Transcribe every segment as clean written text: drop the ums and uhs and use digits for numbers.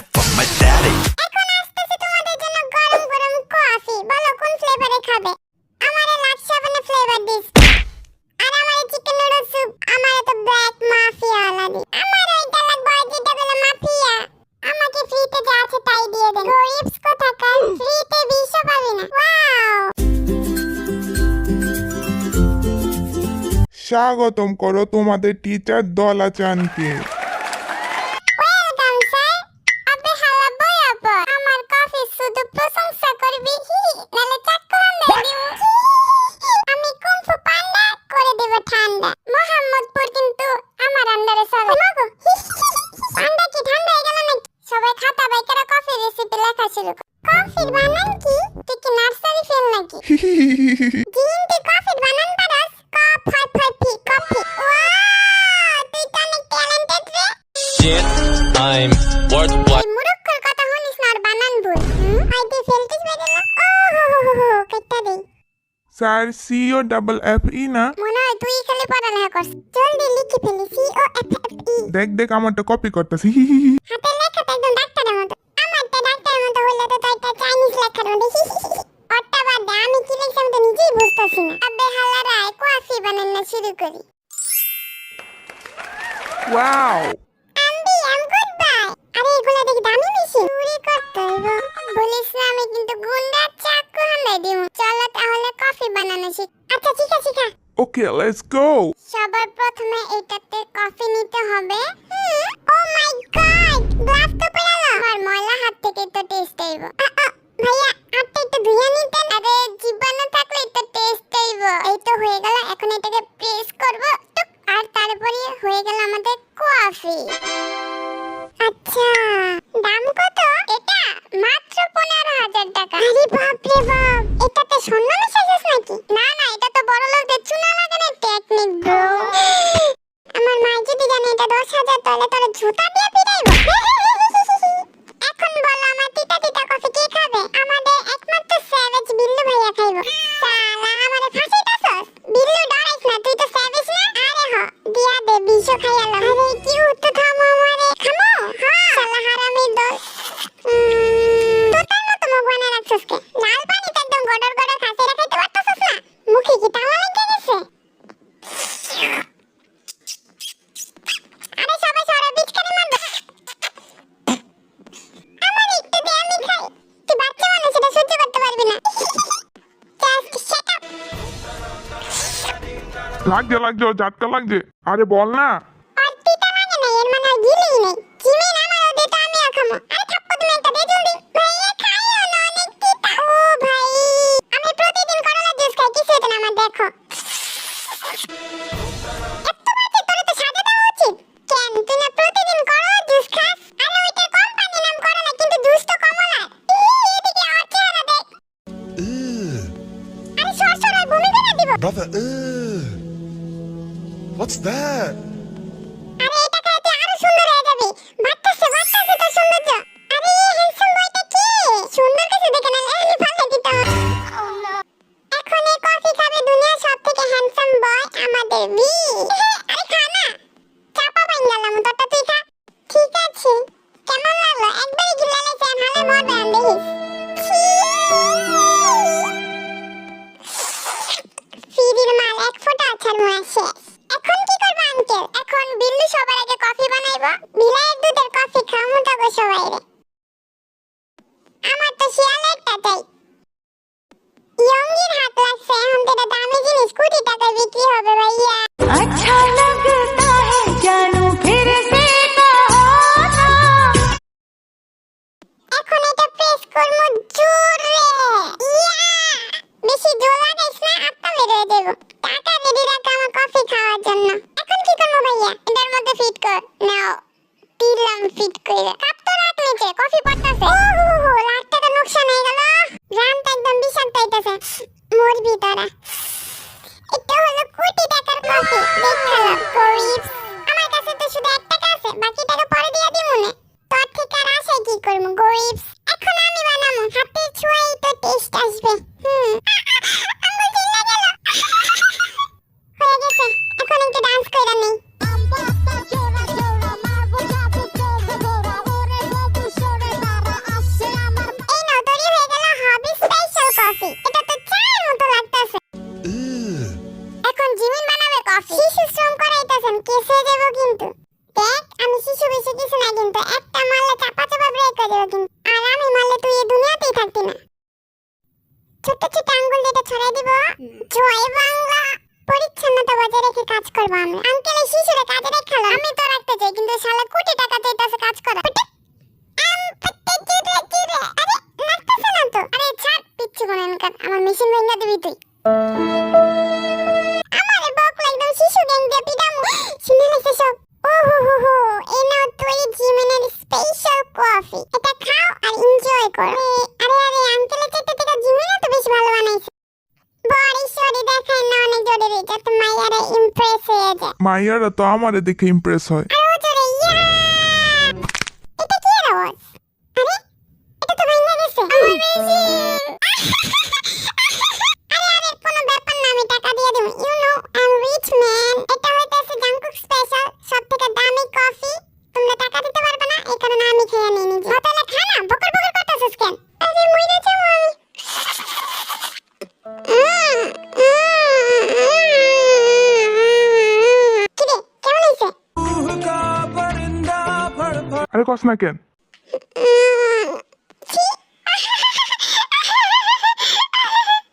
it from my daddy. এখন আসতেছে তোমাদের জন্য গরম গরম কফি। বলো কোন ফ্লেভারে খাবে? আমারে লাচ্ছা বানা ফ্লেভার দিস। আর আমারে চিকেন নুডলস স্যুপ। আমারে তো ব্ল্যাক মাফিয়া ওয়ালা দিস। আমার ওইটা লাগবে যেটা বলে মাফিয়া। আমাকে ফ্রিতে যা আছে তাই দিয়ে দেন। গরিবস কোথাকার ফ্রিতে 20 পাবি না। ওয়াও। স্বাগতম করো তোমাদের টিচার দলা চানকে। Welcome sir. আপনি হালা বয়াবো। আমার কফি শুধু প্রশংসা করবি। নালে চাক্কু বান্ধা দিমু। আমি কুংফু পান্ডা করে দেব ঠান্ডা। মোহাম্মদপুর কিন্তু আমার আন্ডারে চলে। মাগো পান্ডা কি ঠান্ডা হয়ে গেল নাকি? সবাই খাতা বাই করে কফি রেসিপি লেখা শুরু কর। কফির বানান কি? তুই কি নার্সারি ফেল নাকি? জিন তুই কফির বানান পারস? Coffee coffee. ওয়াও তুই তো অনেক ট্যালেন্টেড রে। Shit, I'm worldwide. মুরুক্কুর কথা শুনিস না আর বানান ভুল। আইতে ফেলতিস বেরিয়ে ও কেটে দে। স্যার COFFE না? মনে হয় তুই খালি পড়ালেখা করছ। জলদি লিখে ফেলি COFFE। দেখ আমারটা কপি করতেছি। হাতে লেখাটা একদম ডাক্তারের মতো। আমারটা ডাক্তারের মতো হইলে তো তাইটা চাইনিজ লেখার মতো। ওটা বাদ দে, আমি কি লিখছি আমি তো নিজেই বুঝতেছি না। আবে হালারা কফি বানানো শুরু করি। Wow, good bye. আরে এগুলা দেখি দামি মেশিন। চুরি করতে হইব। বলিস না আমি কিন্তু গুন্ডা চাকু হামলাই দিমু। চলো তাহলে কফি বানানো শিখ। আচ্ছা শিখা। Okay let's go. সবার প্রথমে এটাতে কফি নিতে হবে। ও মাই গড, গ্লাস তো পড়ে গেল। আমার ময়লা হাত থেকে তো টেস্ট হইব। ভাইয়া হাতটা একটু ধুইয়া নিতেন। আরে জীবাণু থাকলে তো টেস্ট হইব। এই তো হয়ে গেল। এখন এটাকে প্রেস করব টুক। আর তারপরে হয়ে গেল আমাদের কফি। আচ্ছা দাম কত? এটা মাত্র 15,000 টাকা। আরে বাপ রে বাপ, এটাতে স্বর্ণ মিশাইছিস নাকি? না এটা তো বড় লোকদের চুনা লাগানোর টেকনিক ব্রো। আমার মা যদি জানে এটা 10,000 তাহলে তোর জুতা দিয়ে পিটাইব। এখন বলো আমার তিতা কফি কে খাবে? আমাদের একমাত্র স্যাভেজ বিল্লু ভাইয়া খাইব। শালা আমারে ফাঁসাইতাছস? বিল্লু ডরাইস না, তুই তো স্যাভেজ না। আরে হ দিয়া দে বিশো খাইয়ালাম। আরে কি উত্তর থামো আমারে খামো। হ্যাঁ শালা হারামির দল। তোতার মতো মুখ বানায় রাখছস কে? লাল পানিতে একদম গড়র খাসে রাখাইতে পারতাছস না? মুখে কি তালা লেগে গেছে? আরে সবাই সরা বিচ করে মারবে। আমার একটু দে আমি খাই। তুই বাচ্চা মানুষ, সেটা সহ্য করতে পারবি না। Just shut up. লাগছে ঝাটকা লাগছে। আরে বল না। আর তিতা লাগে না, এর মানে আর গিলেই নেই। জিমিন আমারও দে তো আমিও খামো। আরে থাপ্পড় তুমি একটা দে জলদি। ভাইয়া খাইও না, অনেক তিতা। ও ভাই আমি প্রতিদিন করলা জুস খাই, কিছু হতো না আমার দেখো। এত বাজে, তোর তো সাজা দেওয়া উচিত। কেন তুই না প্রতিদিন করলা জুস খাস? আরে ওইটার কোম্পানি নাম করলা, কিন্তু জুস তো কমলার। এদিকে আর চেহারা দেখ। আরে সর আর বমি করে দিব। Brother, what's that? আরে এটা খাইতে আরো সুন্দর হয়ে যাবে। বাতাসে তো সৌন্দর্য। আরে হ্যান্ডসাম বয়টা কে? সুন্দর কিছু দেখে না এমনি ফালে দিতে হবে। এখন এই কফি খাবে দুনিয়ার সবথেকে হ্যান্ডসাম বয় আমাদের বি। আরে খা না, চাপা বাইন গেলাম। তোরটা তুই খা। ঠিক আছে, কেমন লাগলো? একবারই গিলে লাইছে, হালে মরবে আমি দেখিস। ফিরির মাল এক ফোঁটা ছাড়বো না, শেষ। এখন কি করবো আঙ্কেল? এখন বিল্লু সবার আগে কফি বানাইবো। বিলাইয়ের দুধের কফি খামু তবে সবাই রে। আমার তো শিয়ালেরটা চাই। ইয়ঙ্গির হাত লাগছে। এখন তো এটা দামি জিনিস, 20 টাকায় বিক্রি হবে ভাইয়া। अच्छा लगता है जानू फिर से कहो ना। এখন এটা প্রেস করবো জোরে। বেশি জোর লাগাইস না, হাতটা বের হয়ে যাবো। টাকা রেডি রাখ আমার কফি খাওয়ার জন্য। এখন কি করবো ভাইয়া? এটার মধ্যে ফিট কর। নাও দিলাম ফিট করে। কাপ তো রাখ নিচে, কফি পড়তাছে। লাটটা তো নোকসান হয়ে গেল। রানটা একদম বিষাক্ত হইতাছে। মরবি তোরা। এটা হলো 20 টাকার কফি। দেখালাম গরিব। আমার কাছে তো শুধু 1 টাকা আছে, বাকি টাকা পরে দিয়া দিমু নে। তোর থেকে আর আশায় কি করবো গরিব। এখন আমি বানাবো, হাতের ছোঁয়াই তো টেস্ট আসবে। আঙ্গুল চিল্লা গেল। হয়ে গেছে, এখন একটু ডান্স কইরা নেই। ছোট ছোট আঙ্গুল দিয়ে এটা ছড়াই দিব। জয় বাংলা। পরিচ্ছন্নতা বজায় রেখে কাজ করবো আমরা। আঙ্কেল এই শিশুরে কাজে রেখালো, আমি তো রাখতে চাই কিন্তু শালা কোটি টাকা চাইতাছে কাজ করা। আরে লাগতেছে না তো। আরে ছাড় পিচ্ছি কোনখানকার, আমার মেশিন ভেঙে দিবি তুই। আমারে বকলা একদম শিশু গ্যাং দিয়ে পিটামু। শুনে নিছে সব। ওহো এই নাও তুই জিমিনের স্পেশাল কফি। এটা খাও আর এনজয় করো। আরে আঙ্কেলের চাইতে থেকে জিমিনা তো বেশ ভালো বানাইছে। বড়িশ্বরী দেখায় না অনেক জরুরি যাতে মাইয়ারা ইমপ্রেস হয়ে যায়। মাইয়ারা তো আমারে দেখে ইমপ্রেস হয়। আরো জোরে ইয়া। এটা কি আওয়াজ? আরে এটা তো ভাঙা গেছে। আমার মেশিন। আরে কোনো ব্যাপার না, আমি টাকা দিয়ে দেব। You know I am rich man. এটা হইতাছে জাঙ্কুক স্পেশাল সবথেকে দামি কফি। তোমরা টাকা দিতে পারবে না, এই কারণে আমি খেয়ে নিই নিজে। তাহলে খা না, বকর বকর করতেছিস কেন? আরে মইরা যাবো আমি। কিরে কেমন হইছে? আরে কস না কেন?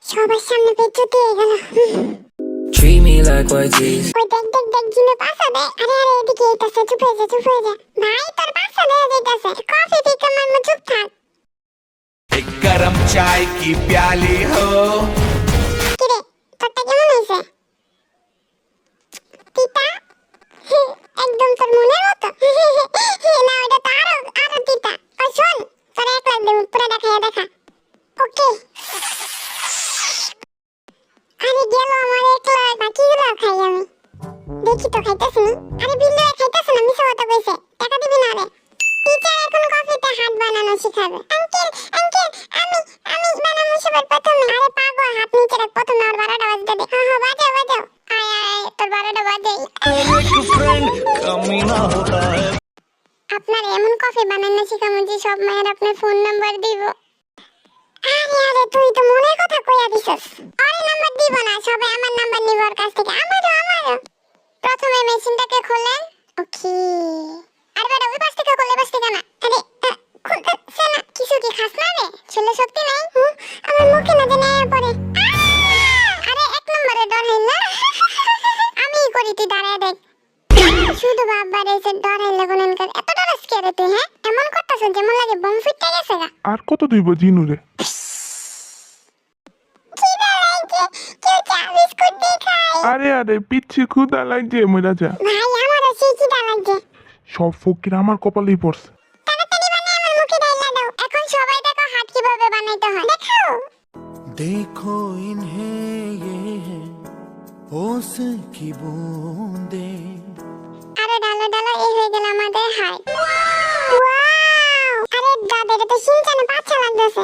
সবার সামনে বেজ্জতি হয়ে গেল। Treat me like white teeth. ওই দেখ জিমে পাসা দে। আরে এদিকে এইতাছে, চুপ হয়ে যা। ভাই তোর পাসা দে যাইতাছে। কফি পি কামার মত চুপ থাক। एक गरम चाय की प्याली हो। কিরে তোরটা কেমন হইছে? তিতা? একদম তোর মনের মতো। না ওটা তো আরো তিতা। ও শোন, তোর 1 লাখ দেব, পুরো দেখাইয়া দেখা। ওকে। আরে গেল আমার 1 লাখ, বাকিগুলো খাই আমি। দেখি তো খাইতেছ না? আরে বিল্লু খাইতেছ না, মিছা কথা কইছে। টাকা দিবি না রে। টিচার এখন কফিতে হাত বানানো শিখাবে। আঙ্কেল আমি বানাবো সবার প্রথমে। আরে পাগল, হাত নিচে রাখ, প্রথমে আর 12টা বাজতে দে। হ্যাঁ বাজাও। আয় তোর 12টা বাজে। আপনার এমন কফি বানানো শিখাবো যে সব মায়ের আপনার ফোন নাম্বার দিব। আরে তুই তো মনের কথা কইয়া দিছস। আরে নাম্বার দিব না, সবাই আমার নাম্বার নিব ওর কাছ থেকে। আমারও। প্রথমে মেশিনটাকে খোলেন। ওকে। আরে বেটা ওই পাশ থেকে খোলে, পাশ থেকে না। আরে খুলতেছে না। কিছু কি খাস না রে? ছেলে শক্তি নাই? আমার মুখে না জানি আয়া পড়ে। আরে 1 নম্বরে ডর হইল। আমি করি, তুই দাঁড়ায় দেখ। শুধু বাবার এসে ডর হইল কোনখানকার। এত ডরাস কে রে তুই? হ্যাঁ এমন করতেছ যেমন লাগে বম ফুটতে গেছে গা। আর কত দিব জিনুরে? কেউ চা বিস্কুট দিয়ে খায়। আরে পিচ্ছি ক্ষুধা লাগছে, মইরা যা। ভাই আমারও সেই খিদা লাগছে। সব ফকির আমার কপালেই পড়ছে। তাড়াতাড়ি বানিয়ে আমার মুখে ঢাইলা দাও। এখন সবাই দেখো হাত কিভাবে বানাইতে হয়। দেখাও। देखो इन्हें ये है ओस की बूंदे। আরে ডালো এই হয়ে গেল আমাদের হাত। ওয়াও! আরে দাদা এটা তো সিনচানে বাচ্চা লাগতেছে।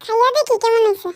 খাইয়া দেখি কেমন হয়েছে।